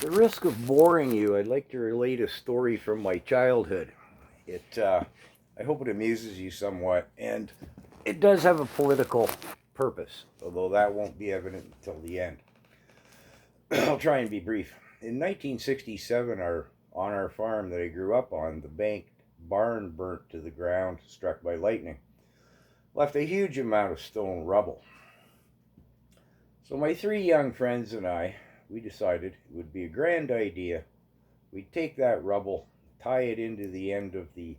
At the risk of boring you, I'd like to relate a story from my childhood. I hope it amuses you somewhat, and it does have a political purpose, although that won't be evident until the end. I'll try and be brief. In 1967, on our farm that I grew up on, the banked barn burnt to the ground, struck by lightning, left a huge amount of stone rubble. So my three young friends and I, we decided it would be a grand idea. We'd take that rubble, tie it into the end of the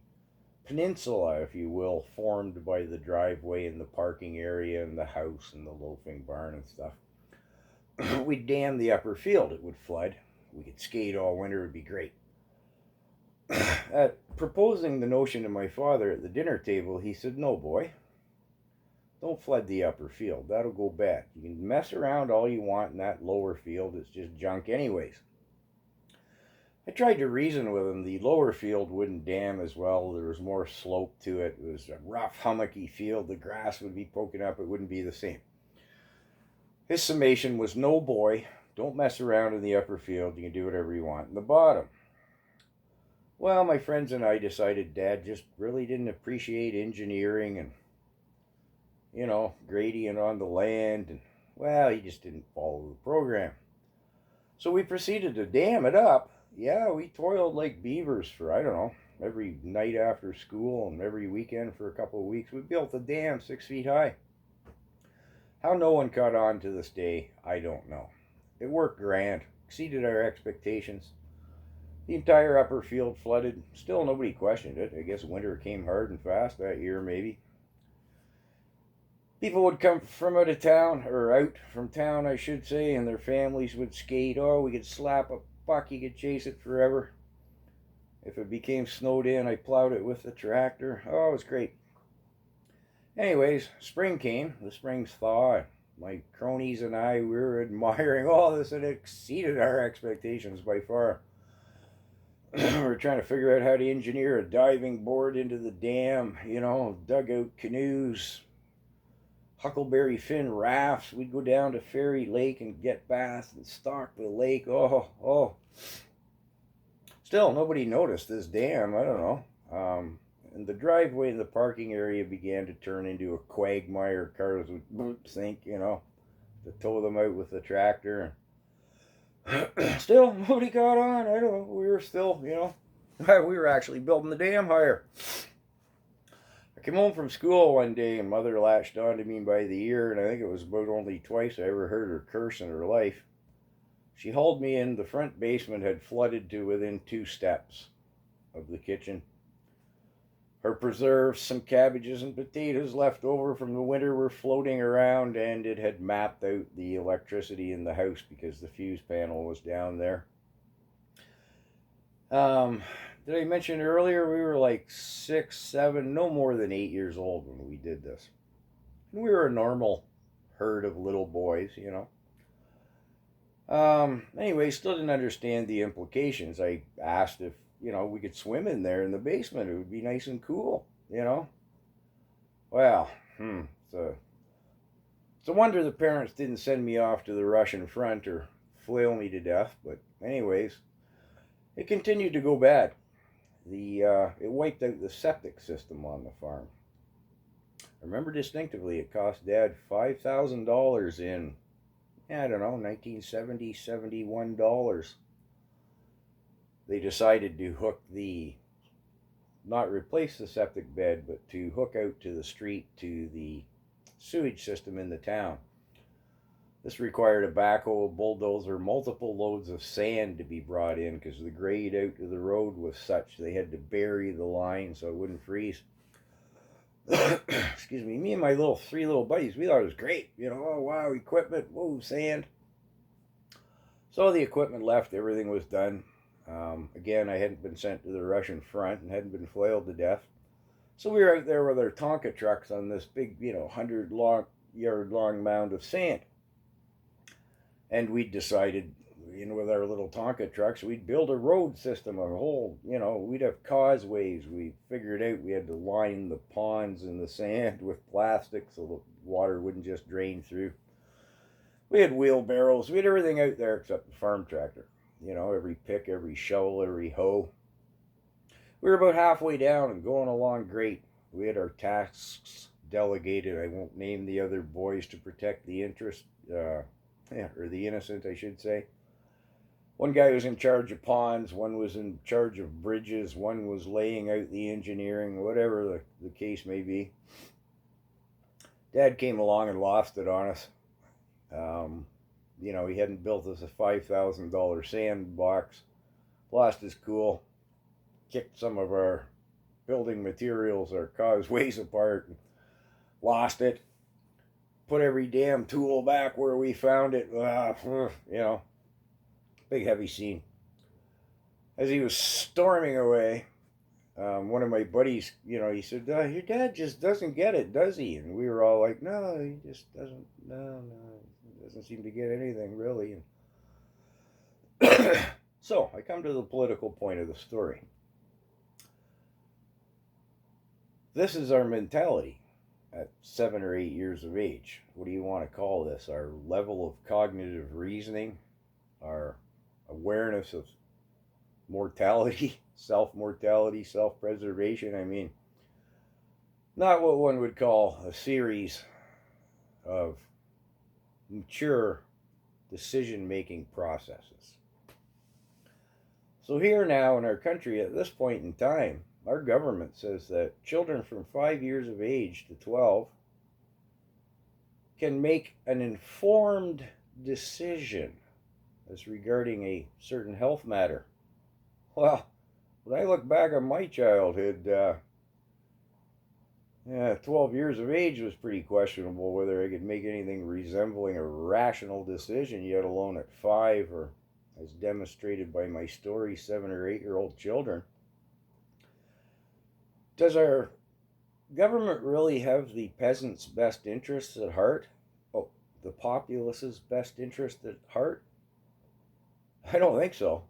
peninsula, if you will, formed by the driveway and the parking area and the house and the loafing barn and stuff. We'd dam the upper field. It would flood. We could skate all winter. It would be great. At proposing the notion to my father at the dinner table, he said, "No, boy, don't flood the upper field. That'll go bad. You can mess around all you want in that lower field. It's just junk anyways." I tried to reason with him. The lower field wouldn't dam as well. There was more slope to it. It was a rough, hummocky field. The grass would be poking up. It wouldn't be the same. His summation was, "No, boy, don't mess around in the upper field. You can do whatever you want in the bottom." Well, my friends and I decided Dad just really didn't appreciate engineering and, gradient on the land. And, well, he just didn't follow the program. So we proceeded to dam it up. Yeah, we toiled like beavers for, I don't know, every night after school and every weekend for a couple of weeks. We built a dam 6 feet high. How no one caught on to this day, I don't know. It worked grand, exceeded our expectations. The entire upper field flooded. Still nobody questioned it. I guess winter came hard and fast that year, maybe. People would come from out of town, or out from town, I should say, and their families would skate. Oh, we could slap a buck, you could chase it forever. If it became snowed in, I plowed it with the tractor. Oh, it was great. Anyways, spring came, the spring's thaw. My cronies and I, we were admiring all this. It exceeded our expectations by far. We were trying to figure out how to engineer a diving board into the dam, dugout canoes, huckleberry fin rafts. We'd go down to Fairy Lake and get baths and stock the lake. Oh. Still, nobody noticed this dam. I don't know. And the driveway and the parking area began to turn into a quagmire. Cars would sink, to tow them out with the tractor. Still, nobody caught on. I don't know. We were still, we were actually building the dam higher. I came home from school one day and Mother latched onto me by the ear, and I think it was about only twice I ever heard her curse in her life. She hauled me in. The front basement had flooded to within 2 steps of the kitchen. Her preserves, some cabbages and potatoes left over from the winter were floating around, and it had mapped out the electricity in the house because the fuse panel was down there. Did I mention earlier we were like 6, 7, no more than 8 years old when we did this? And we were a normal herd of little boys, Anyway, still didn't understand the implications. I asked if we could swim in there in the basement. It would be nice and cool, Well, it's a wonder the parents didn't send me off to the Russian front or flail me to death. But anyways, it continued to go bad. It wiped out the septic system on the farm. I remember distinctively it cost Dad $5,000 in, I don't know, 1970, $71. They decided to not replace the septic bed, but to hook out to the street to the sewage system in the town. This required a backhoe, a bulldozer, multiple loads of sand to be brought in because the grade out to the road was such they had to bury the line so it wouldn't freeze. Excuse me. Me and my 3 little buddies, we thought it was great. Oh wow, equipment, whoa, sand. So the equipment left, everything was done. Again, I hadn't been sent to the Russian front and hadn't been flailed to death. So we were out there with our Tonka trucks on this big, 100-yard long mound of sand. And we decided, with our little Tonka trucks, we'd build a road system, a whole, we'd have causeways. We figured out we had to line the ponds in the sand with plastic so the water wouldn't just drain through. We had wheelbarrows. We had everything out there except the farm tractor. You know, every pick, every shovel, every hoe. We were about halfway down and going along great. We had our tasks delegated. I won't name the other boys to protect the interest, or the innocent, I should say. One guy was in charge of ponds, one was in charge of bridges, one was laying out the engineering, whatever the case may be. Dad came along and lost it on us. You know, he hadn't built us a $5,000 sandbox, lost his cool, kicked some of our building materials, our causeways apart, and lost it, put every damn tool back where we found it. You know, big heavy scene. As he was storming away, one of my buddies, you know, he said, "Your dad just doesn't get it, does he?" And we were all like, "No, he just doesn't. No, he doesn't seem to get anything really." And so I come to the political point of the story. This is our mentality at 7 or 8 years of age. What do you want to call this? Our level of cognitive reasoning, our awareness of mortality, self-mortality, self-preservation. I mean, not what one would call a series of mature decision-making processes. So here now in our country at this point in time, our government says that children from 5 years of age to 12 can make an informed decision as regarding a certain health matter. Well, when I look back on my childhood, 12 years of age was pretty questionable whether I could make anything resembling a rational decision, yet alone at 5, or as demonstrated by my story, 7 or 8-year-old children. Does our government really have the peasant's best interests at heart? Oh, the populace's best interest at heart? I don't think so.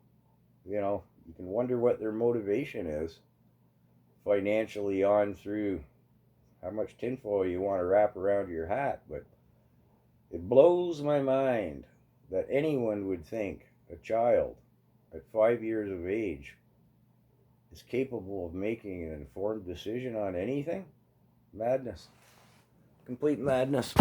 You know, you can wonder what their motivation is, financially on through how much tinfoil you want to wrap around your hat, but it blows my mind that anyone would think a child at 5 years of age is capable of making an informed decision on anything. Madness. Complete madness.